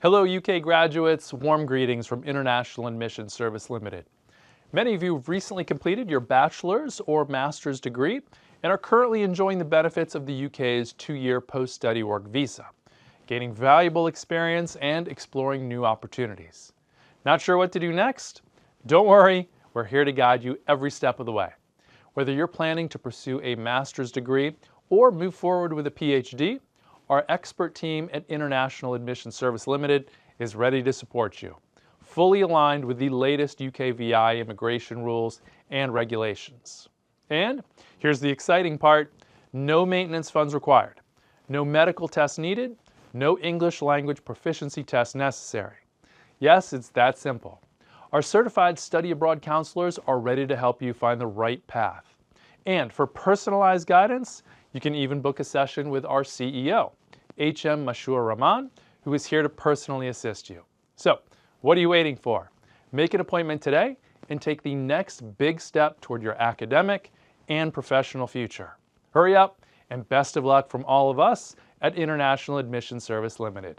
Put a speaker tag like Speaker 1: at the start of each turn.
Speaker 1: Hello UK graduates, warm greetings from International Admission Service Ltd. Many of you have recently completed your bachelor's or master's degree and are currently enjoying the benefits of the UK's 2-year post-study work visa, gaining valuable experience and exploring new opportunities. Not sure what to do next? Don't worry, we're here to guide you every step of the way. Whether you're planning to pursue a master's degree or move forward with a PhD, our expert team at International Admission Service Ltd is ready to support you, fully aligned with the latest UKVI immigration rules and regulations. And here's the exciting part: no maintenance funds required, no medical tests needed, no English language proficiency test necessary. Yes, it's that simple. Our certified study abroad counselors are ready to help you find the right path. And for personalized guidance, you can even book a session with our CEO, HM Mashur Rahman, who is here to personally assist you. So, what are you waiting for? Make an appointment today and take the next big step toward your academic and professional future. Hurry up, and best of luck from all of us at International Admission Service Ltd.